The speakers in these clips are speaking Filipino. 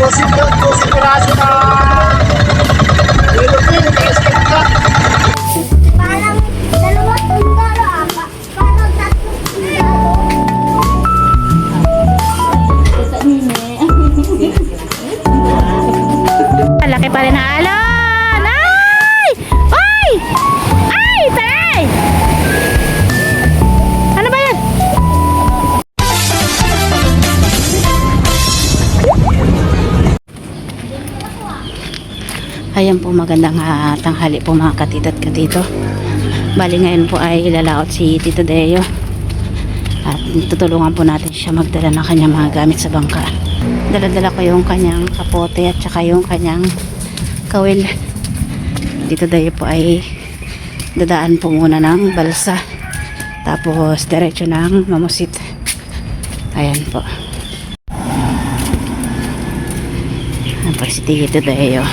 piraso na Pilipino, na-escape ka. Parang dalawa sundalo, parang tatlong sundalo. Laki pa rin na alon! Ay! Ay! Ay! Tay! Ano ba yan? Ayan po, magandang tanghali po mga katito at katito. Bali ngayon po ay ilalaot si Tito Deo. At tutulungan po natin siya magdala ng kanyang mga gamit sa bangka. Dala-dala ko yung kanyang kapote at saka yung kanyang kawil. Tito Deo po ay dadaan po muna ng balsa. Tapos diretso ng Mamusit. Ayan po. Ayan po si Tito Deo.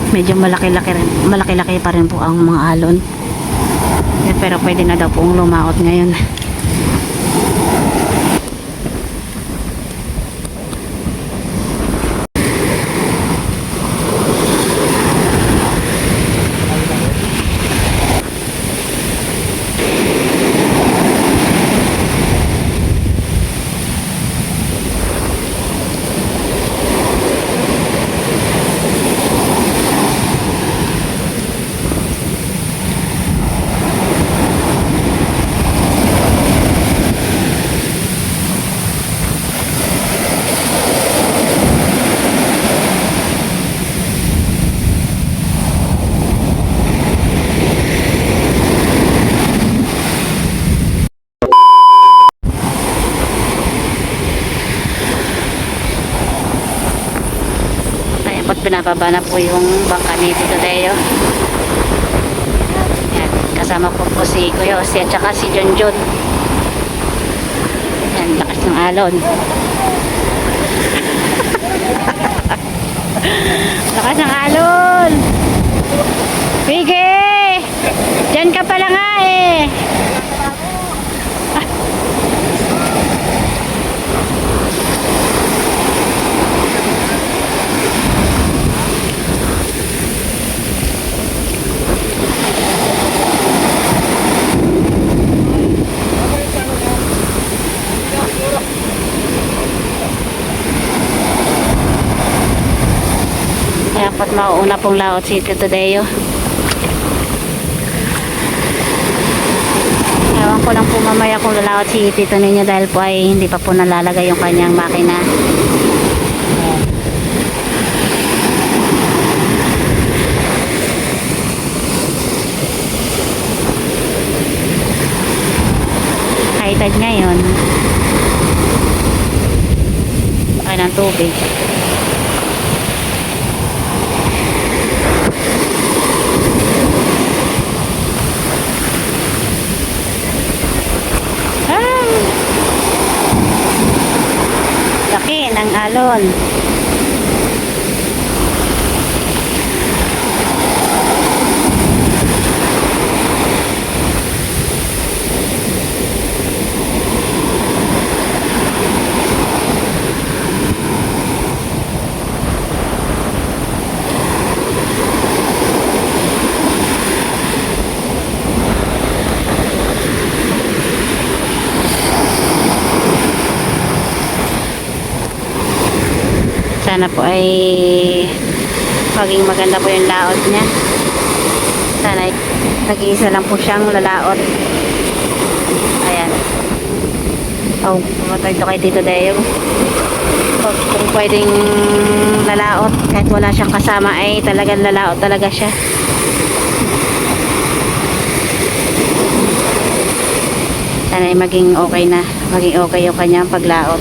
Medyo malaki-laki pa rin po ang mga alon. Pero pwede na daw pong lumaot ngayon. Pinababa na po yung bangka ni Tito Deo. Yan, kasama po po si Kuya Jose at saka si John John. Yan, lakas ng alon. Lakas ng alon. Pige! Diyan ka pala nga eh. Dapat mauuna pong laot si Tito Deo. Ewan ko lang po mamaya kung lalaot si Tito ninyo dahil po ay hindi pa po nalalagay yung kanyang makina. High tide ngayon. Ay ng tubig. Laki ng alon. Sana po ay maging maganda po yung laot niya. Sana ay nag-iisa lang po siyang lalaot. Ayan. Oh, pumatay ito kay Tito Deo. Kung pwedeng lalaot kahit wala siyang kasama ay talagang lalaot talaga siya. Sana ay maging okay na. Maging okay yung kanyang paglaot.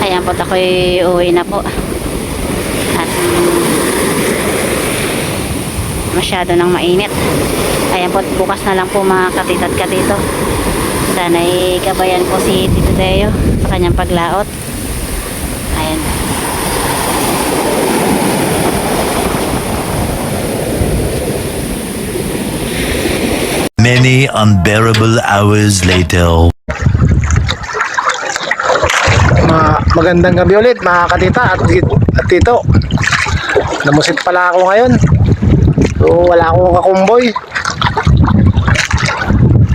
Ayan po, ako'y uwi na po. At masyado nang mainit. Ayan po, bukas na lang po mga katito at katito. Sana gabayan po si Tito Deo sa kanyang paglaot. Ayan. Many unbearable hours later. Magandang gabi ulit mga katita at tito. Namusit pala ako ngayon. So wala akong kakumboy.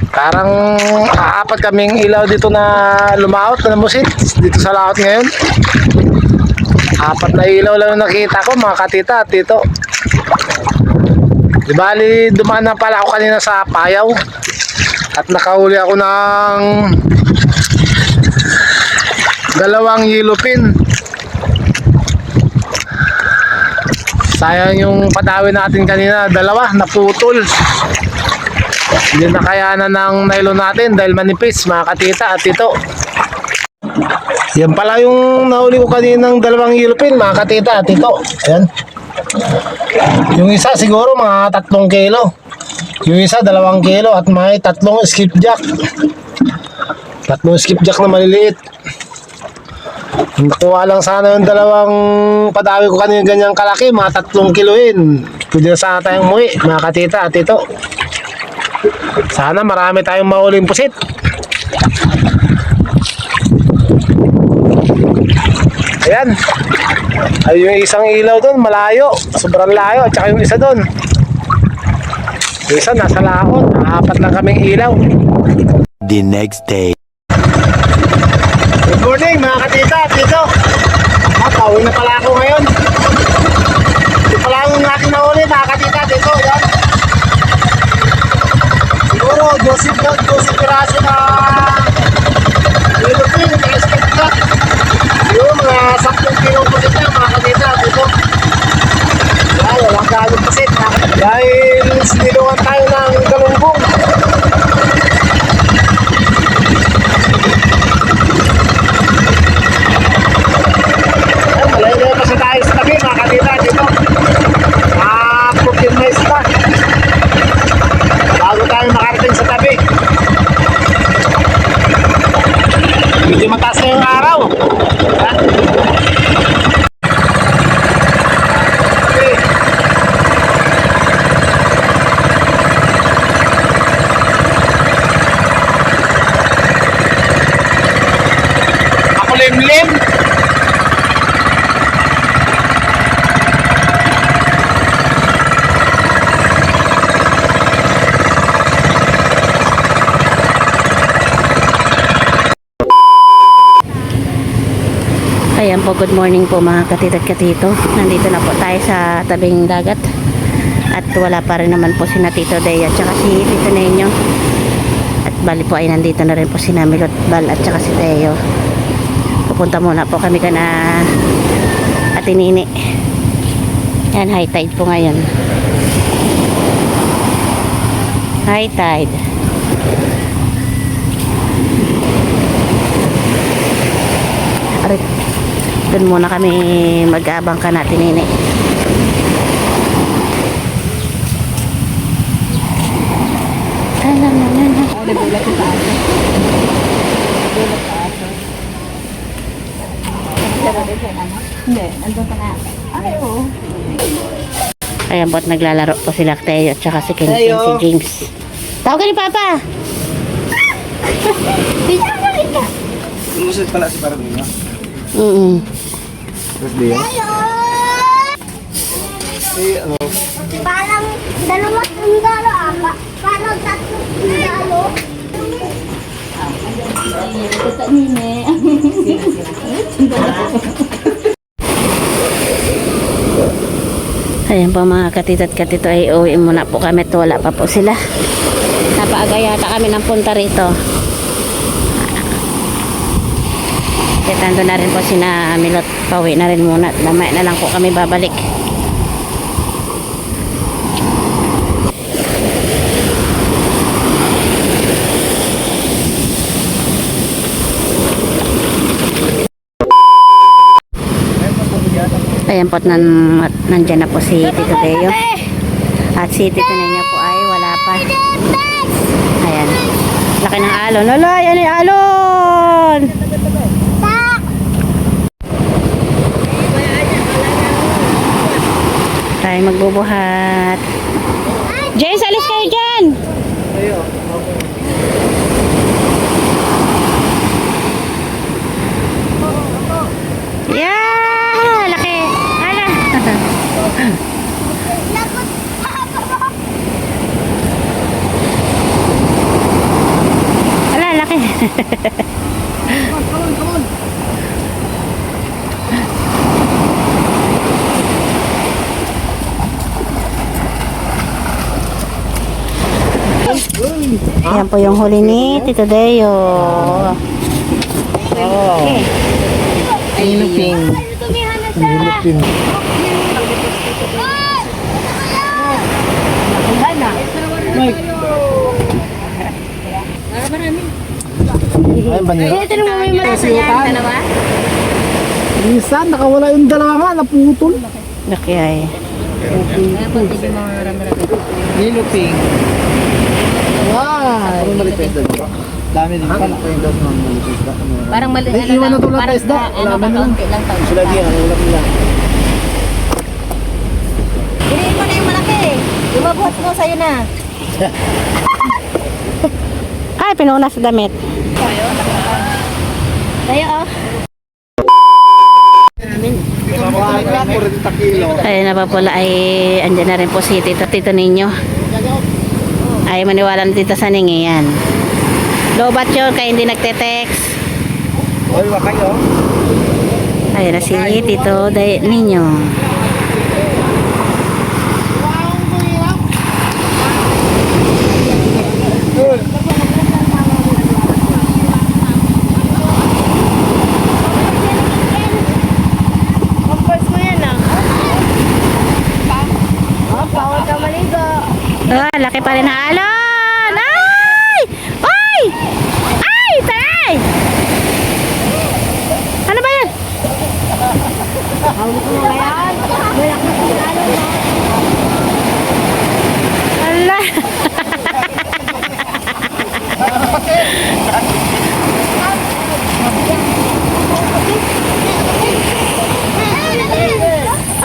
Parang apat kaming ilaw dito na lumaot na namusit dito sa laot ngayon. Apat na ilaw lang nakita ko mga katita at tito. Di bali dumaan na pala ako kanina sa Payaw at nakahuli ako ng 2 yellow pin. Sayang yung padawi natin kanina, 2 naputol. Hindi na kayanan ng nylon natin dahil manipis mga katita at tito. Yan pala yung nahuli ko kaninang 2 yellow pin mga katita at tito. Ayan. Yung isa siguro mga 3 kilo. Yung isa 2 kilo at may 3 skipjack. 3 skipjack na maliliit. Nakuha lang sana yung 2 padawi ko kanina ganyang kalaki, mga 3 kiloin. Pwede na sana tayong muwi, mga katita at tito. Sana marami tayong mahuling pusit. Ayan. Ay yung isang ilaw doon, malayo. Sobrang layo. At saka yung isa doon. Yung isa nasa laot. 4 lang kaming ilaw. The next day. Good morning mga katita, tito. Pauwi na pala ako ngayon. Ito pala yung natin nahuli mga katita, tito. Yan. Siguro 12 piraso na nilupin, na-escape ka. Yung mga 10 kilong pusit na mga katita, tito. Yan, walang galong pusit. Dahil sinilungan tayo ng galunggong. Medyo mataas na yung araw. Okay. Ako limlim. Ayan po, good morning po mga katito at katito. Nandito na po tayo sa tabing dagat. At wala pa rin naman po si Tito Deo at saka si Tito Nenyo. At bali po ay nandito na rin po si Milot Bal at saka si Deo. Pupunta muna po kami kana Atinini. Yan, high tide po ngayon. High tide. Arit. Doon muna kami mag-aabang ka natin ini. Alam na na. Bulat yung taas. Bulat taas. Hindi, nandun ka na. Ay, oo. Ayan po, naglalaro po sila Teo at saka si Kenzie, si James. Tawag ka ni Papa! Umusit pala si Parabina. Tapos diyan. Ano? Parang 2 sundalo, parang 3 sundalo. Tita Nine. Ayan po mga katito at katito ay uwi muna po kami at wala pa po sila. Napaaga yata kami ng punta rito. Kaya tando na rin po sina Milot. Pauwi na rin muna. Mamaya na lang po kami babalik. Ayan po, nandyan na po si Tito Deo. At si Tito Nino po ay wala pa. Ayan. Laki ng alon. Lala, yan ay alon! Tayo magbubuhat. James, alis kayo dyan! Yeah! Laki! Ala! Ala, laki! Ayan po yung huli ni Tito Deo. Okay. Iluping. Iluping. Ay, banyo. Ito naman may malasayan. Dalawa? Minsan, nakawala yung dalawa nga, naputol. Laki ay. Iluping. Wow! Dami din pala. Parang mali. Iwan na tulad na isda. Wala man lang. Sila di, ang ulam nila. Hiniin mo na yung malaki. Lumabuhat mo sa'yo na. Ay, pinunas sa damit. Tayo oh. Ay, napapula ay andyan na rin po si Tito Ninyo. Ay, maniwala na Tita Saning yan. Lobat yun, kaya hindi nagte-text. Oy, wakayo. Ay, na si Tito Ninyo. Ah, laki pa rin ng alon! Ay! Ay! Ay! Taray! Ano ba yan? Ala!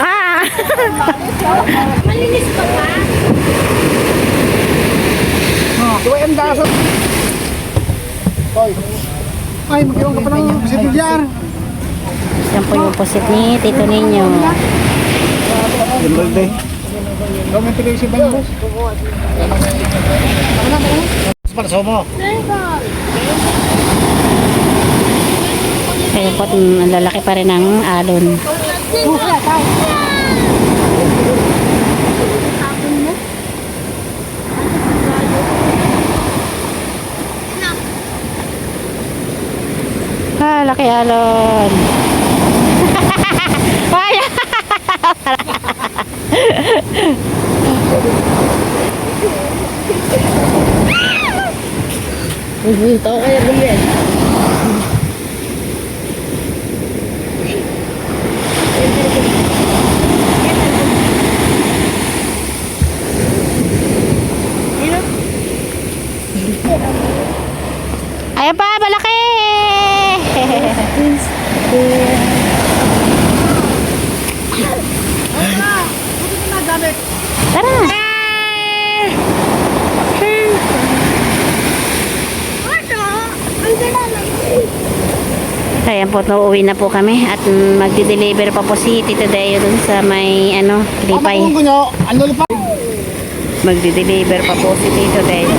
Ah! Malinis pa ba? Tuwa yung daso. Ay, mag-iwan ka pa ng bisit-bilyar. Yan po yung posit ni Tito Ninyo. Yung birthday. Gawin tuloy si Bangos. Parso mo. Kaya po, lalaki pa rin ang alon. Ah, laki alon. Ay! Ito kaya bumili. Ayan pa, malaki! Tara! Ayan po, uuwi na po kami at magdi-deliver pa po si Tito Deo dun sa may Lipay. Ano pa? Magdi-deliver pa po si Tito Deo.